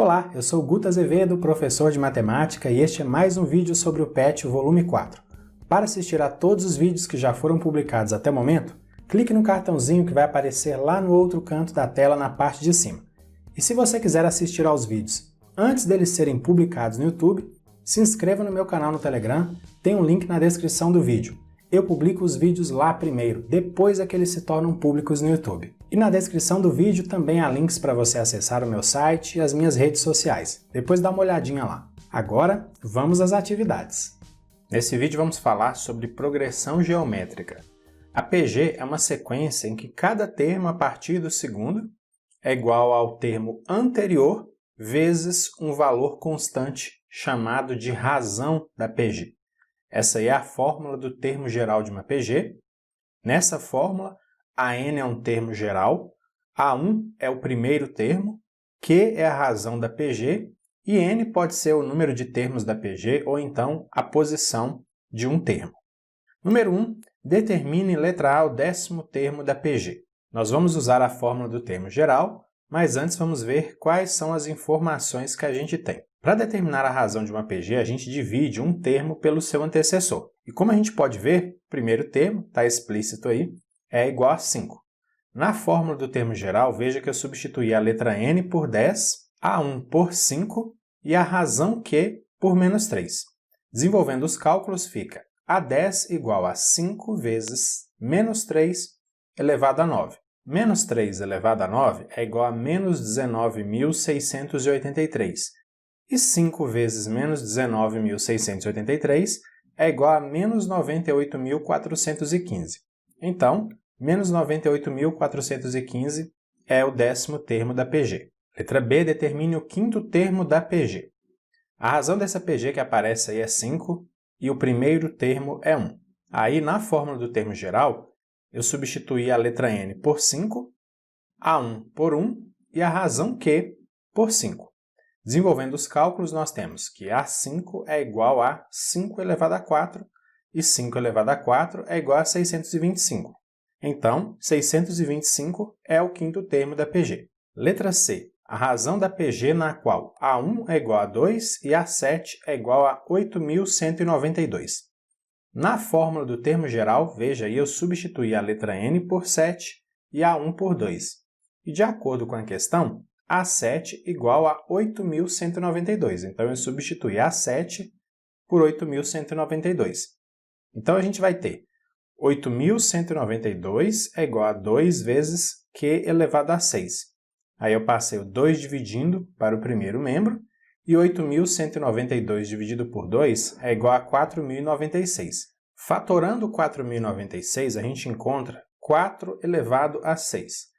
Olá, eu sou Guto Azevedo, professor de matemática, e este é mais um vídeo sobre o PET volume 4. Para assistir a todos os vídeos que já foram publicados até o momento, clique no cartãozinho que vai aparecer lá no outro canto da tela na parte de cima. E se você quiser assistir aos vídeos antes deles serem publicados no YouTube, se inscreva no meu canal no Telegram, tem um link na descrição do vídeo. Eu publico os vídeos lá primeiro, depois é que eles se tornam públicos no YouTube. E na descrição do vídeo também há links para você acessar o meu site e as minhas redes sociais. Depois dá uma olhadinha lá. Agora, vamos às atividades. Nesse vídeo vamos falar sobre progressão geométrica. A PG é uma sequência em que cada termo a partir do segundo é igual ao termo anterior vezes um valor constante chamado de razão da PG. Essa aí é a fórmula do termo geral de uma PG. Nessa fórmula, AN é um termo geral, A1 é o primeiro termo, Q é a razão da PG e N pode ser o número de termos da PG ou então a posição de um termo. Número 1, determine letra A o 10º termo da PG. Nós vamos usar a fórmula do termo geral, mas antes vamos ver quais são as informações que a gente tem. Para determinar a razão de uma PG, a gente divide um termo pelo seu antecessor. E como a gente pode ver, o primeiro termo, está explícito aí, é igual a 5. Na fórmula do termo geral, veja que eu substituí a letra N por 10, A1 por 5 e a razão Q por menos 3. Desenvolvendo os cálculos, fica A10 igual a 5 vezes menos 3 elevado a 9. Menos 3 elevado a 9 é igual a menos 19.683. E 5 vezes menos 19.683 é igual a menos 98.415. Então, menos 98.415 é o 10º termo da PG. Letra B, determine o 5º termo da PG. A razão dessa PG que aparece aí é 5 e o primeiro termo é 1. Aí, na fórmula do termo geral, eu substituí a letra N por 5, A1 por 1 e a razão Q por 5. Desenvolvendo os cálculos, nós temos que A5 é igual a 5 elevado a 4 e 5 elevado a 4 é igual a 625. Então, 625 é o 5º termo da PG. Letra C. A razão da PG na qual A1 é igual a 2 e A7 é igual a 8.192. Na fórmula do termo geral, veja aí, eu substituí a letra N por 7 e A1 por 2. E de acordo com a questão, A7 igual a 8.192. Então, eu substituí A7 por 8.192. Então, a gente vai ter 8.192 é igual a 2 vezes Q elevado a 6. Aí eu passei o 2 dividindo para o primeiro membro, e 8.192 dividido por 2 é igual a 4.096. Fatorando 4.096, a gente encontra 4 elevado a 6.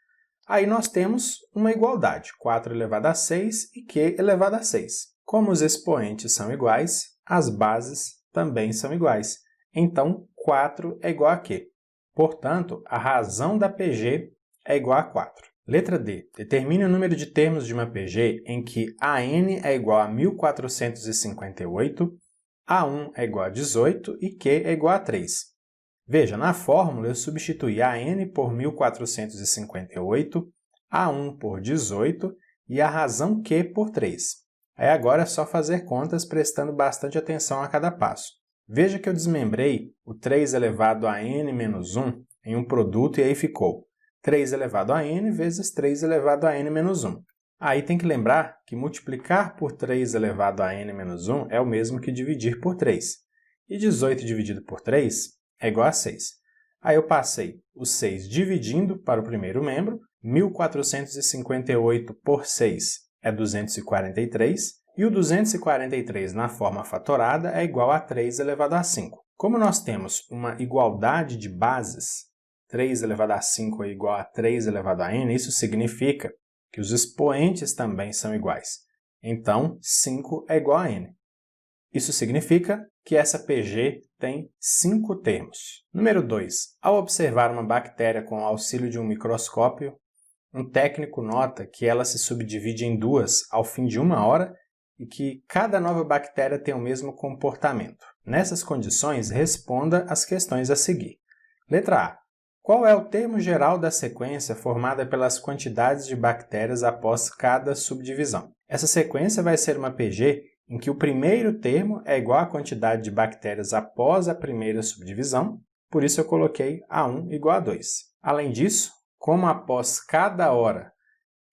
Aí nós temos uma igualdade, 4 elevado a 6 e Q elevado a 6. Como os expoentes são iguais, as bases também são iguais. Então, 4 é igual a Q. Portanto, a razão da PG é igual a 4. Letra D. Determine o número de termos de uma PG em que AN é igual a 1458, A1 é igual a 18 e Q é igual a 3. Veja, na fórmula eu substituí AN por 1458, A1 por 18 e a razão Q por 3. Aí agora é só fazer contas prestando bastante atenção a cada passo. Veja que eu desmembrei o 3 elevado a n menos 1 em um produto e aí ficou 3 elevado a n vezes 3 elevado a n menos 1. Aí tem que lembrar que multiplicar por 3 elevado a n menos 1 é o mesmo que dividir por 3. E 18 dividido por 3 é igual a 6. Aí eu passei o 6 dividindo para o primeiro membro, 1458 por 6 é 243, e o 243 na forma fatorada é igual a 3 elevado a 5. Como nós temos uma igualdade de bases, 3 elevado a 5 é igual a 3 elevado a n, isso significa que os expoentes também são iguais. Então, 5 é igual a n. Isso significa que essa PG tem 5 termos. Número 2. Ao observar uma bactéria com o auxílio de um microscópio, um técnico nota que ela se subdivide em duas ao fim de 1 hora e que cada nova bactéria tem o mesmo comportamento. Nessas condições, responda as questões a seguir. Letra A. Qual é o termo geral da sequência formada pelas quantidades de bactérias após cada subdivisão? Essa sequência vai ser uma PG em que o primeiro termo é igual à quantidade de bactérias após a primeira subdivisão, por isso eu coloquei A1 igual a 2. Além disso, como após cada hora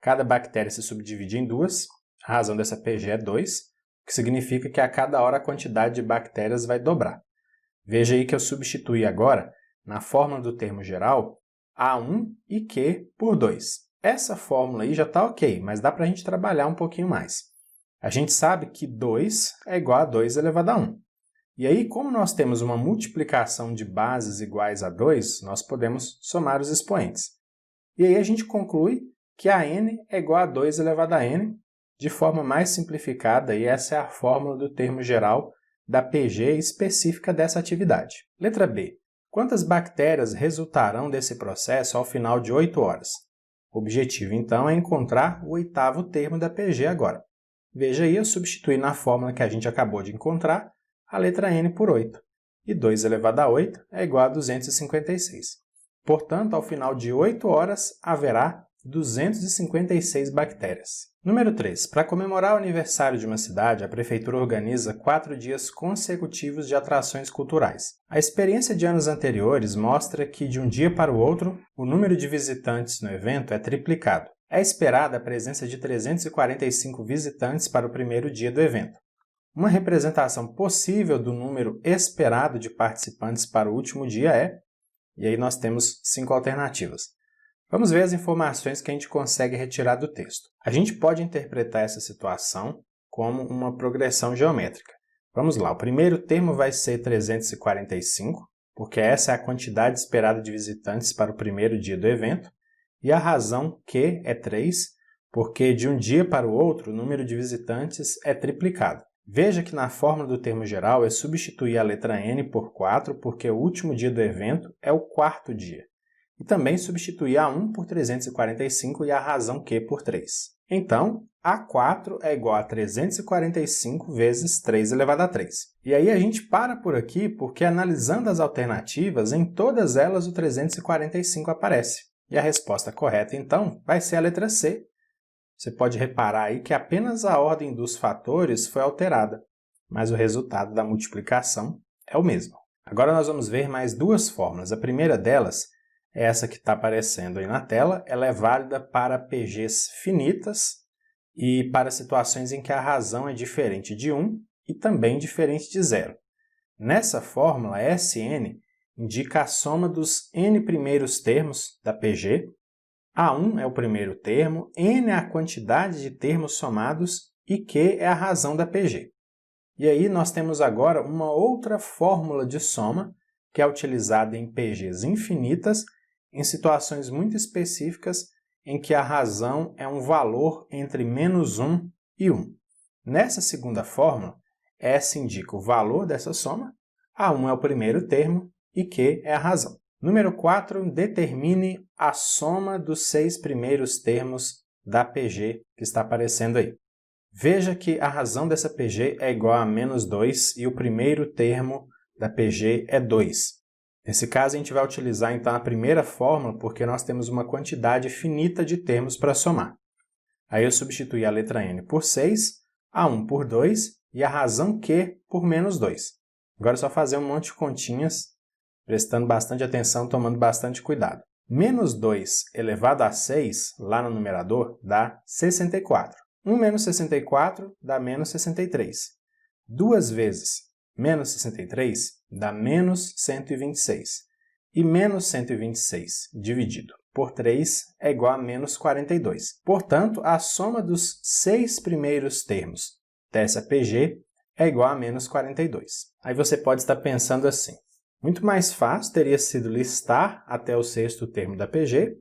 cada bactéria se subdivide em duas, a razão dessa PG é 2, o que significa que a cada hora a quantidade de bactérias vai dobrar. Veja aí que eu substituí agora, na fórmula do termo geral, A1 e Q por 2. Essa fórmula aí já está ok, mas dá para a gente trabalhar um pouquinho mais. A gente sabe que 2 é igual a 2 elevado a 1. E aí, como nós temos uma multiplicação de bases iguais a 2, nós podemos somar os expoentes. E aí a gente conclui que a n é igual a 2 elevado a n, de forma mais simplificada, e essa é a fórmula do termo geral da PG específica dessa atividade. Letra B. Quantas bactérias resultarão desse processo ao final de 8 horas? O objetivo, então, é encontrar o oitavo termo da PG agora. Veja aí, eu substituí na fórmula que a gente acabou de encontrar a letra n por 8. E 2 elevado a 8 é igual a 256. Portanto, ao final de 8 horas, haverá 256 bactérias. Número 3. Para comemorar o aniversário de uma cidade, a prefeitura organiza 4 dias consecutivos de atrações culturais. A experiência de anos anteriores mostra que, de um dia para o outro, o número de visitantes no evento é triplicado. É esperada a presença de 345 visitantes para o primeiro dia do evento. Uma representação possível do número esperado de participantes para o último dia é... E aí nós temos 5 alternativas. Vamos ver as informações que a gente consegue retirar do texto. A gente pode interpretar essa situação como uma progressão geométrica. Vamos lá, o primeiro termo vai ser 345, porque essa é a quantidade esperada de visitantes para o primeiro dia do evento, e a razão Q é 3, porque de um dia para o outro o número de visitantes é triplicado. Veja que na fórmula do termo geral é substituir a letra n por 4, porque o último dia do evento é o quarto dia. E também substituir A1 por 345 e a razão Q por 3. Então, A4 é igual a 345 vezes 3 elevado a 3. E aí a gente para por aqui porque, analisando as alternativas, em todas elas o 345 aparece. E a resposta correta, então, vai ser a letra C. Você pode reparar aí que apenas a ordem dos fatores foi alterada, mas o resultado da multiplicação é o mesmo. Agora nós vamos ver mais duas fórmulas. A primeira delas, essa que está aparecendo aí na tela, ela é válida para PGs finitas e para situações em que a razão é diferente de 1 e também diferente de 0. Nessa fórmula, Sn indica a soma dos n primeiros termos da PG, A1 é o primeiro termo, n é a quantidade de termos somados e Q é a razão da PG. E aí nós temos agora uma outra fórmula de soma que é utilizada em PGs infinitas em situações muito específicas em que a razão é um valor entre menos 1 e 1. Nessa segunda fórmula, S indica o valor dessa soma, A1 é o primeiro termo e Q é a razão. Número 4, determine a soma dos 6 primeiros termos da PG que está aparecendo aí. Veja que a razão dessa PG é igual a menos 2 e o primeiro termo da PG é 2. Nesse caso, a gente vai utilizar então a primeira fórmula porque nós temos uma quantidade finita de termos para somar. Aí eu substituí a letra n por 6, A1 por 2 e a razão Q por menos 2. Agora é só fazer um monte de continhas, prestando bastante atenção, tomando bastante cuidado. Menos 2 elevado a 6, lá no numerador, dá 64. 1 menos 64 dá menos 63. 2 vezes menos 63 dá menos 126. E menos 126 dividido por 3 é igual a menos 42. Portanto, a soma dos 6 primeiros termos dessa PG é igual a menos 42. Aí você pode estar pensando assim: muito mais fácil teria sido listar até o sexto termo da PG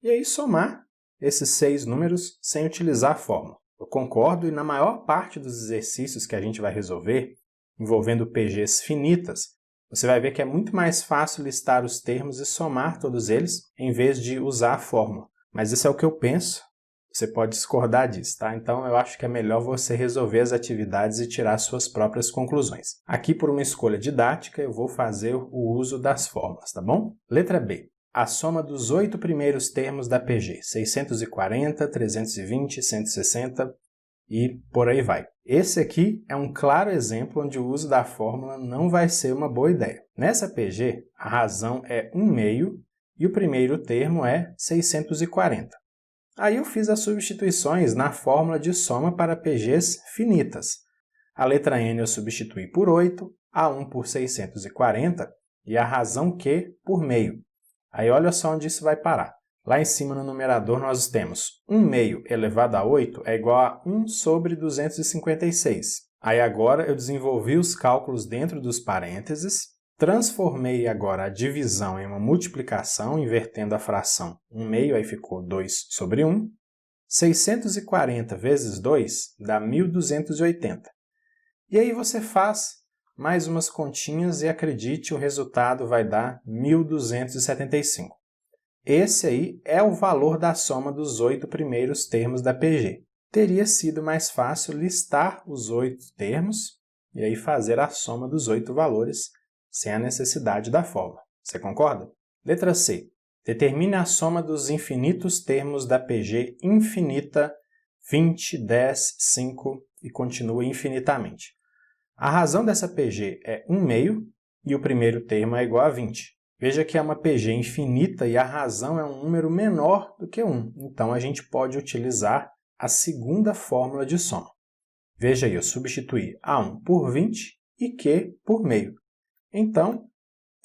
e aí somar esses 6 números sem utilizar a fórmula. Eu concordo, e na maior parte dos exercícios que a gente vai resolver, envolvendo PGs finitas, você vai ver que é muito mais fácil listar os termos e somar todos eles, em vez de usar a fórmula. Mas isso é o que eu penso, você pode discordar disso, tá? Então eu acho que é melhor você resolver as atividades e tirar suas próprias conclusões. Aqui, por uma escolha didática, eu vou fazer o uso das fórmulas, tá bom? Letra B. A soma dos 8 primeiros termos da PG, 640, 320, 160 e por aí vai. Esse aqui é um claro exemplo onde o uso da fórmula não vai ser uma boa ideia. Nessa PG, a razão é 1/2 e o primeiro termo é 640. Aí eu fiz as substituições na fórmula de soma para PGs finitas. A letra N eu substituí por 8, A1 por 640 e a razão Q por meio. Aí olha só onde isso vai parar. Lá em cima no numerador nós temos 1/2 elevado a 8 é igual a 1 sobre 256. Aí agora eu desenvolvi os cálculos dentro dos parênteses, transformei agora a divisão em uma multiplicação, invertendo a fração 1/2, aí ficou 2 sobre 1. 640 vezes 2 dá 1280. E aí você faz mais umas continhas e acredite, o resultado vai dar 1275. Esse aí é o valor da soma dos 8 primeiros termos da PG. Teria sido mais fácil listar os 8 termos e aí fazer a soma dos 8 valores sem a necessidade da fórmula. Você concorda? Letra C. Determine a soma dos infinitos termos da PG infinita 20, 10, 5 e continua infinitamente. A razão dessa PG é 1/2 e o primeiro termo é igual a 20. Veja que é uma PG infinita e a razão é um número menor do que 1. Então, a gente pode utilizar a segunda fórmula de soma. Veja aí, eu substituí A1 por 20 e Q por meio. Então,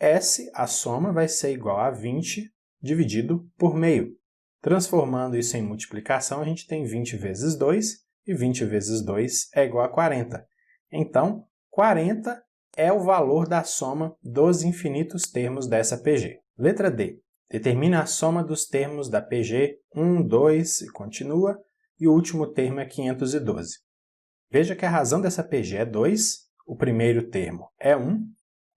S, a soma, vai ser igual a 20 dividido por meio. Transformando isso em multiplicação, a gente tem 20 vezes 2 e 20 vezes 2 é igual a 40. Então, 40 é o valor da soma dos infinitos termos dessa PG. Letra D. Determine a soma dos termos da PG 1, 2 e continua, e o último termo é 512. Veja que a razão dessa PG é 2, o primeiro termo é 1,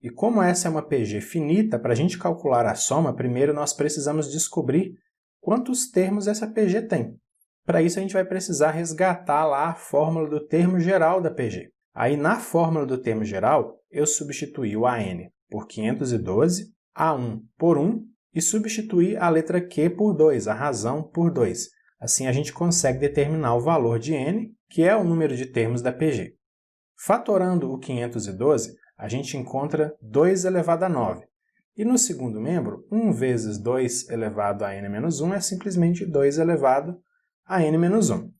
e como essa é uma PG finita, para a gente calcular a soma, primeiro nós precisamos descobrir quantos termos essa PG tem. Para isso a gente vai precisar resgatar lá a fórmula do termo geral da PG. Aí, na fórmula do termo geral, eu substituí o AN por 512, A1 por 1 e substituí a letra Q por 2, a razão por 2. Assim, a gente consegue determinar o valor de N, que é o número de termos da PG. Fatorando o 512, a gente encontra 2 elevado a 9. E no segundo membro, 1 vezes 2 elevado a N-1 é simplesmente 2 elevado a N-1.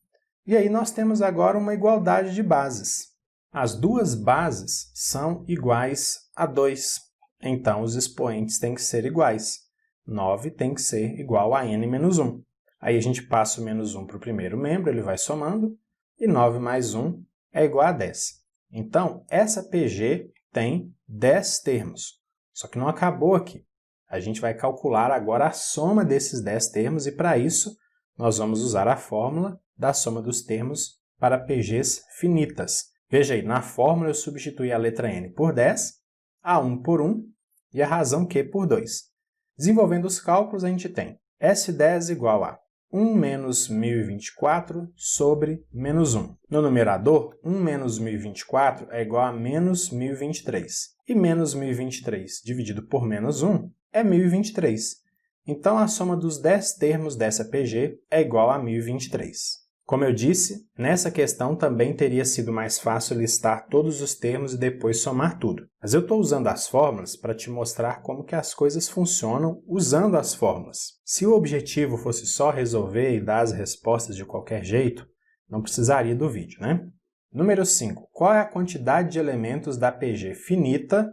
E aí nós temos agora uma igualdade de bases. As duas bases são iguais a 2, então os expoentes têm que ser iguais. 9 tem que ser igual a n-1. Aí a gente passa o menos 1 para o primeiro membro, ele vai somando, e 9 mais 1 é igual a 10. Então, essa PG tem 10 termos, só que não acabou aqui. A gente vai calcular agora a soma desses 10 termos e, para isso, nós vamos usar a fórmula da soma dos termos para PGs finitas. Veja aí, na fórmula eu substituí a letra N por 10, A1 por 1 e a razão Q por 2. Desenvolvendo os cálculos, a gente tem S10 igual a 1 menos 1024 sobre menos 1. No numerador, 1 menos 1024 é igual a menos 1023. E menos 1023 dividido por menos 1 é 1023. Então, a soma dos 10 termos dessa PG é igual a 1023. Como eu disse, nessa questão também teria sido mais fácil listar todos os termos e depois somar tudo. Mas eu estou usando as fórmulas para te mostrar como que as coisas funcionam usando as fórmulas. Se o objetivo fosse só resolver e dar as respostas de qualquer jeito, não precisaria do vídeo, né? Número 5. Qual é a quantidade de elementos da PG finita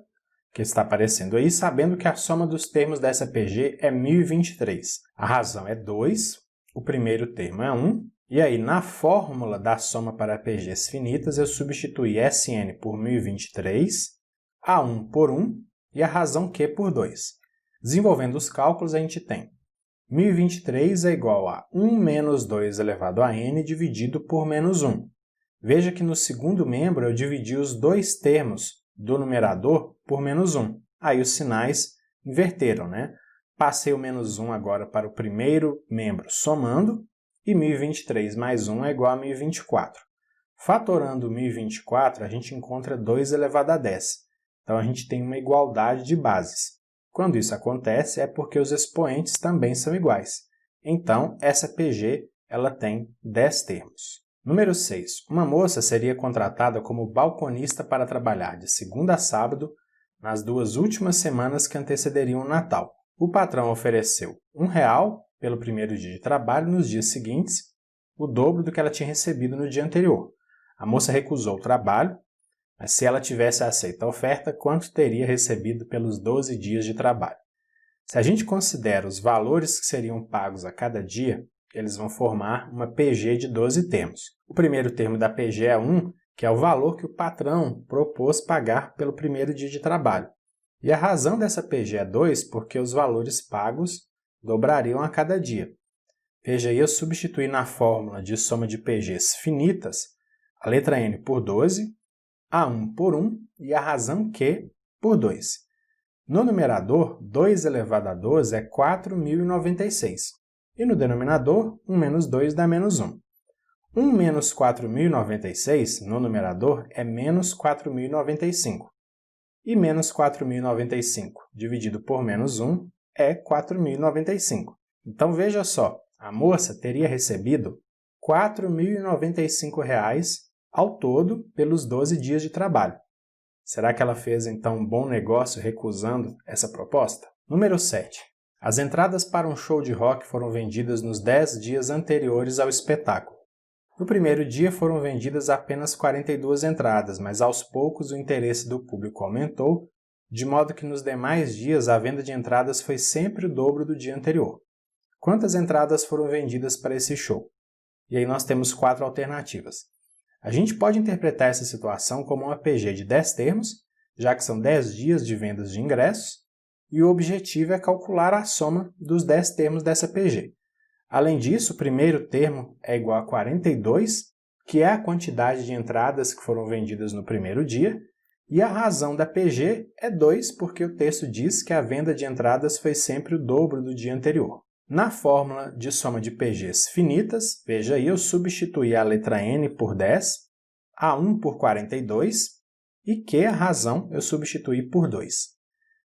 que está aparecendo aí, sabendo que a soma dos termos dessa PG é 1023? A razão é 2, o primeiro termo é 1, e aí, na fórmula da soma para PGs finitas, eu substituí Sn por 1023, A1 por 1 e a razão Q por 2. Desenvolvendo os cálculos, a gente tem 1023 é igual a 1 menos 2 elevado a n dividido por menos 1. Veja que no segundo membro eu dividi os dois termos do numerador por menos 1. Aí os sinais inverteram, né? Passei o menos 1 agora para o primeiro membro somando, e 1023 mais 1 é igual a 1024. Fatorando 1024, a gente encontra 2 elevado a 10. Então, a gente tem uma igualdade de bases. Quando isso acontece, é porque os expoentes também são iguais. Então, essa PG ela tem 10 termos. Número 6. Uma moça seria contratada como balconista para trabalhar de segunda a sábado nas 2 últimas semanas que antecederiam o Natal. O patrão ofereceu R$ 1 pelo primeiro dia de trabalho nos dias seguintes, o dobro do que ela tinha recebido no dia anterior. A moça recusou o trabalho, mas se ela tivesse aceito a oferta, quanto teria recebido pelos 12 dias de trabalho? Se a gente considera os valores que seriam pagos a cada dia, eles vão formar uma PG de 12 termos. O primeiro termo da PG é 1, que é o valor que o patrão propôs pagar pelo primeiro dia de trabalho. E a razão dessa PG é 2, porque os valores pagos dobrariam a cada dia. Veja aí, eu substituí na fórmula de soma de PGs finitas a letra N por 12, A1 por 1 e a razão Q por 2. No numerador, 2 elevado a 12 é 4.096. E no denominador, 1 menos 2 dá menos 1. 1 menos 4.096 no numerador é menos 4.095. E menos 4.095 dividido por menos 1 é 4.095. Então veja só, a moça teria recebido R$ 4.095 ao todo pelos 12 dias de trabalho. Será que ela fez então um bom negócio recusando essa proposta? Número 7. As entradas para um show de rock foram vendidas nos 10 dias anteriores ao espetáculo. No primeiro dia foram vendidas apenas 42 entradas, mas aos poucos o interesse do público aumentou, de modo que nos demais dias a venda de entradas foi sempre o dobro do dia anterior. Quantas entradas foram vendidas para esse show? E aí nós temos 4 alternativas. A gente pode interpretar essa situação como uma PG de 10 termos, já que são 10 dias de vendas de ingressos, e o objetivo é calcular a soma dos 10 termos dessa PG. Além disso, o primeiro termo é igual a 42, que é a quantidade de entradas que foram vendidas no primeiro dia, e a razão da PG é 2, porque o texto diz que a venda de entradas foi sempre o dobro do dia anterior. Na fórmula de soma de PGs finitas, veja aí, eu substituí a letra N por 10, A1 por 42 e Q, a razão, eu substituí por 2.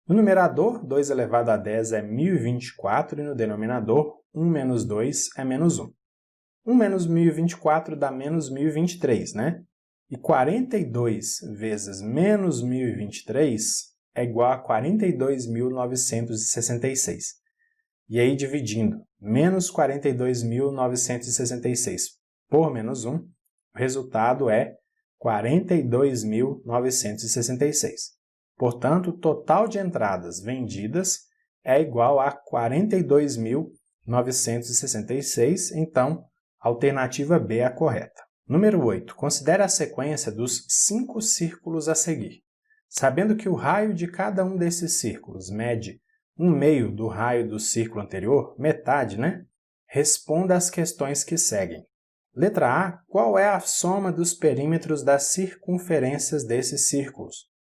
No numerador, 2 elevado a 10 é 1024 e no denominador, 1 menos 2 é menos 1. 1 menos 1024 dá menos 1023, né? E 42 vezes menos 1023 é igual a 42.966. E aí, dividindo menos 42.966 por menos 1, o resultado é 42.966. Portanto, o total de entradas vendidas é igual a 42.966, então a alternativa B é a correta. Número 8. Considere a sequência dos 5 círculos a seguir. Sabendo que o raio de cada um desses círculos mede 1/2 do raio do círculo anterior, metade, né? Responda às questões que seguem. Letra A. Qual é a soma dos perímetros das circunferências desses círculos?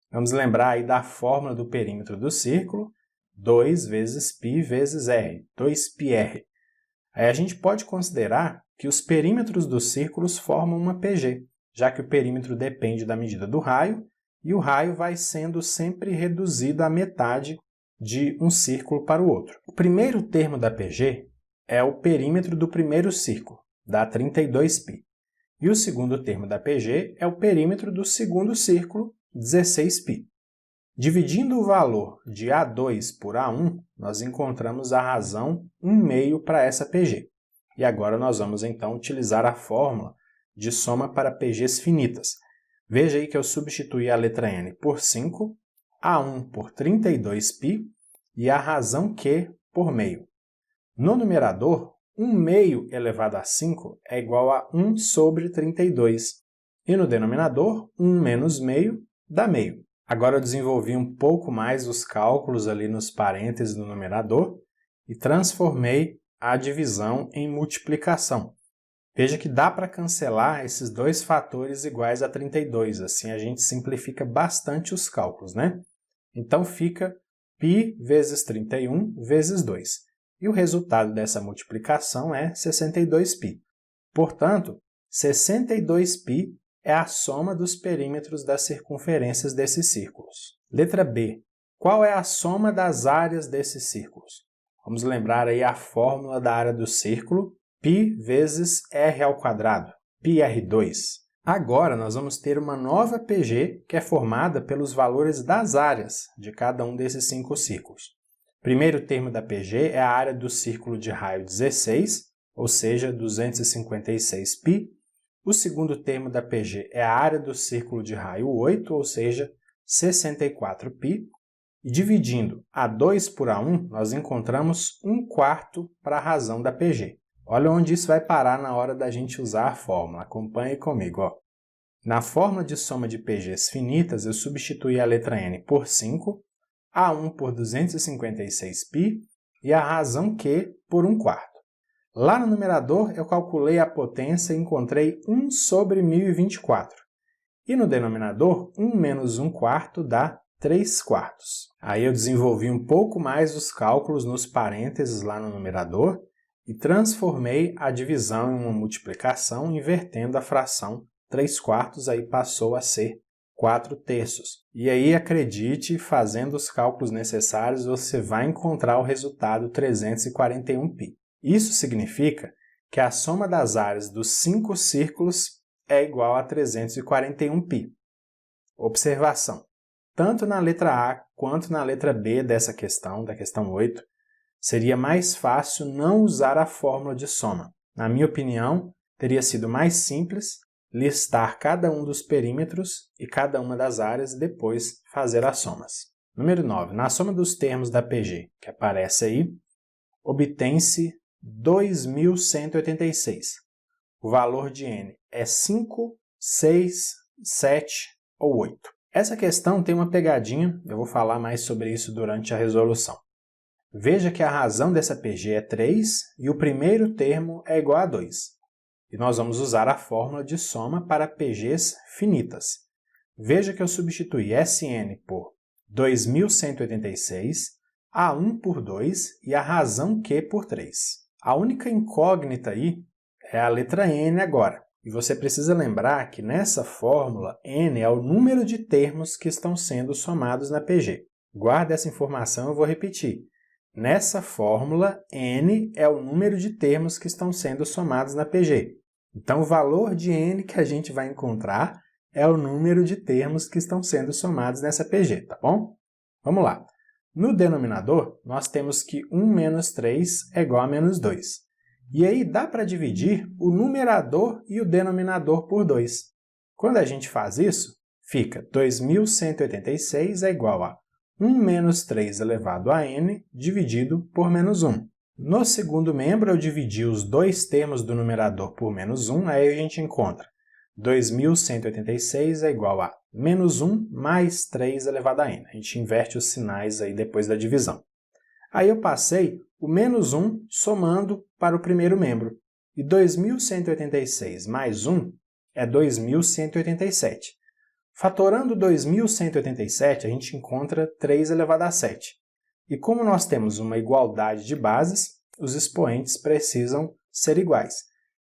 Vamos lembrar aí da fórmula do perímetro do círculo, 2 vezes π vezes r, 2πr. Aí a gente pode considerar que os perímetros dos círculos formam uma PG, já que o perímetro depende da medida do raio, e o raio vai sendo sempre reduzido à metade de um círculo para o outro. O primeiro termo da PG é o perímetro do primeiro círculo, dá 32π. E o segundo termo da PG é o perímetro do segundo círculo, 16π. Dividindo o valor de A2 por A1, nós encontramos a razão 1/2 para essa PG. E agora nós vamos então utilizar a fórmula de soma para PGs finitas. Veja aí que eu substituí a letra N por 5, A1 por 32π e a razão Q por meio. No numerador, 1/2 elevado a 5 é igual a 1 sobre 32. E no denominador, 1 menos meio dá meio. Agora eu desenvolvi um pouco mais os cálculos ali nos parênteses do numerador e transformei a divisão em multiplicação. Veja que dá para cancelar esses dois fatores iguais a 32, assim a gente simplifica bastante os cálculos, né? Então fica π vezes 31 vezes 2. E o resultado dessa multiplicação é 62π. Portanto, 62π é a soma dos perímetros das circunferências desses círculos. Letra B. Qual é a soma das áreas desses círculos? Vamos lembrar aí a fórmula da área do círculo, π vezes r². πr2. Agora nós vamos ter uma nova PG que é formada pelos valores das áreas de cada um desses 5 círculos. O primeiro termo da PG é a área do círculo de raio 16, ou seja, 256π. O segundo termo da PG é a área do círculo de raio 8, ou seja, 64π. E dividindo A2 por A1, nós encontramos 1/4 para a razão da PG. Olha onde isso vai parar na hora da gente usar a fórmula. Acompanhe comigo. Ó. Na fórmula de soma de PGs finitas, eu substituí a letra N por 5, A1 por 256π e a razão Q por 1/4. Lá no numerador, eu calculei a potência e encontrei 1 sobre 1024. E no denominador, 1 menos 1/4 dá 3/4. Aí eu desenvolvi um pouco mais os cálculos nos parênteses lá no numerador e transformei a divisão em uma multiplicação invertendo a fração 3/4, aí passou a ser 4/3. E aí, acredite, fazendo os cálculos necessários, você vai encontrar o resultado 341π. Isso significa que a soma das áreas dos 5 círculos é igual a 341π. Observação. Tanto na letra A quanto na letra B dessa questão, da questão 8, seria mais fácil não usar a fórmula de soma. Na minha opinião, teria sido mais simples listar cada um dos perímetros e cada uma das áreas e depois fazer as somas. Número 9. Na soma dos termos da PG, que aparece aí, obtém-se 2186. O valor de N é 5, 6, 7 ou 8. Essa questão tem uma pegadinha, eu vou falar mais sobre isso durante a resolução. Veja que a razão dessa PG é 3 e o primeiro termo é igual a 2. E nós vamos usar a fórmula de soma para PGs finitas. Veja que eu substituí Sn por 2186, A1 por 2 e a razão Q por 3. A única incógnita aí é a letra N agora. E você precisa lembrar que nessa fórmula, N é o número de termos que estão sendo somados na PG. Guarda essa informação, eu vou repetir. Nessa fórmula, N é o número de termos que estão sendo somados na PG. Então, o valor de N que a gente vai encontrar é o número de termos que estão sendo somados nessa PG, tá bom? Vamos lá. No denominador, nós temos que 1 menos 3 é igual a menos 2. E aí dá para dividir o numerador e o denominador por 2. Quando a gente faz isso, fica 2186 é igual a 1 menos 3 elevado a n dividido por menos 1. No segundo membro, eu dividi os dois termos do numerador por menos 1, aí a gente encontra 2186 é igual a menos 1 mais 3 elevado a n. A gente inverte os sinais aí depois da divisão. Aí eu passei o menos 1 somando para o primeiro membro. E 2186 mais 1 é 2187. Fatorando 2187, a gente encontra 3 elevado a 7. E como nós temos uma igualdade de bases, os expoentes precisam ser iguais.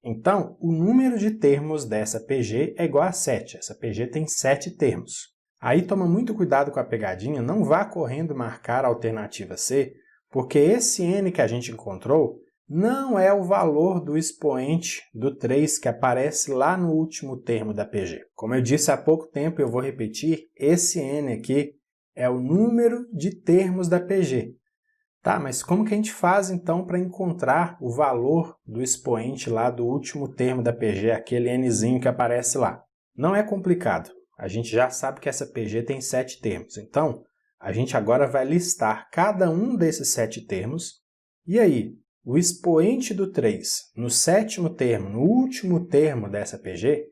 Então, o número de termos dessa PG é igual a 7. Essa PG tem 7 termos. Aí toma muito cuidado com a pegadinha, não vá correndo marcar a alternativa C, porque esse N que a gente encontrou não é o valor do expoente do 3 que aparece lá no último termo da PG. Como eu disse há pouco tempo, eu vou repetir, esse N aqui é o número de termos da PG. Tá, mas como que a gente faz então para encontrar o valor do expoente lá do último termo da PG, aquele Nzinho que aparece lá? Não é complicado, a gente já sabe que essa PG tem 7 termos, então a gente agora vai listar cada um desses 7 termos, e aí, o expoente do 3 no sétimo termo, no último termo dessa PG,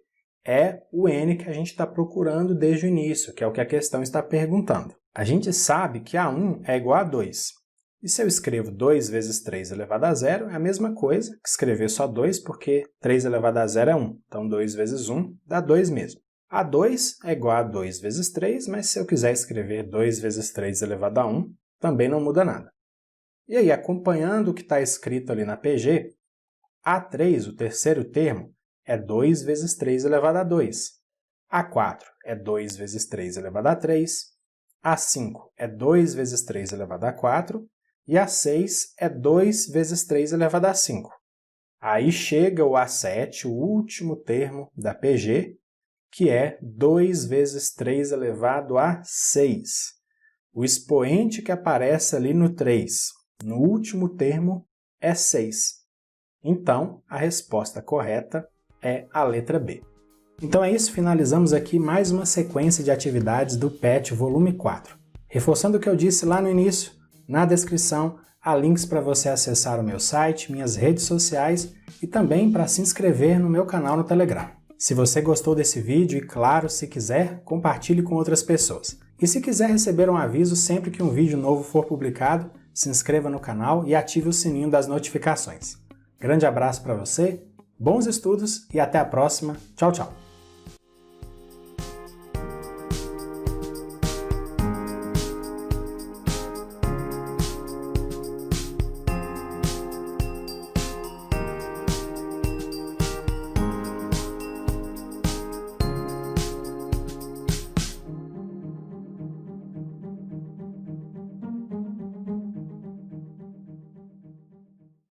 é o N que a gente está procurando desde o início, que é o que a questão está perguntando. A gente sabe que A1 é igual a 2. E se eu escrevo 2 vezes 3 elevado a 0, é a mesma coisa que escrever só 2, porque 3 elevado a 0 é 1. Então, 2 vezes 1 dá 2 mesmo. A2 é igual a 2 vezes 3, mas se eu quiser escrever 2 vezes 3 elevado a 1, também não muda nada. E aí, acompanhando o que está escrito ali na PG, A3, o terceiro termo, é 2 vezes 3 elevado a 2. A4 é 2 vezes 3 elevado a 3. A5 é 2 vezes 3 elevado a 4. E A6 é 2 vezes 3 elevado a 5. Aí chega o A7, o último termo da PG, que é 2 vezes 3 elevado a 6. O expoente que aparece ali no 3, no último termo, é 6. Então, a resposta correta é a letra B. Então é isso, finalizamos aqui mais uma sequência de atividades do PET volume 4. Reforçando o que eu disse lá no início, na descrição há links para você acessar o meu site, minhas redes sociais e também para se inscrever no meu canal no Telegram. Se você gostou desse vídeo e, claro, se quiser, compartilhe com outras pessoas. E se quiser receber um aviso sempre que um vídeo novo for publicado, se inscreva no canal e ative o sininho das notificações. Grande abraço para você, bons estudos e até a próxima. Tchau, tchau!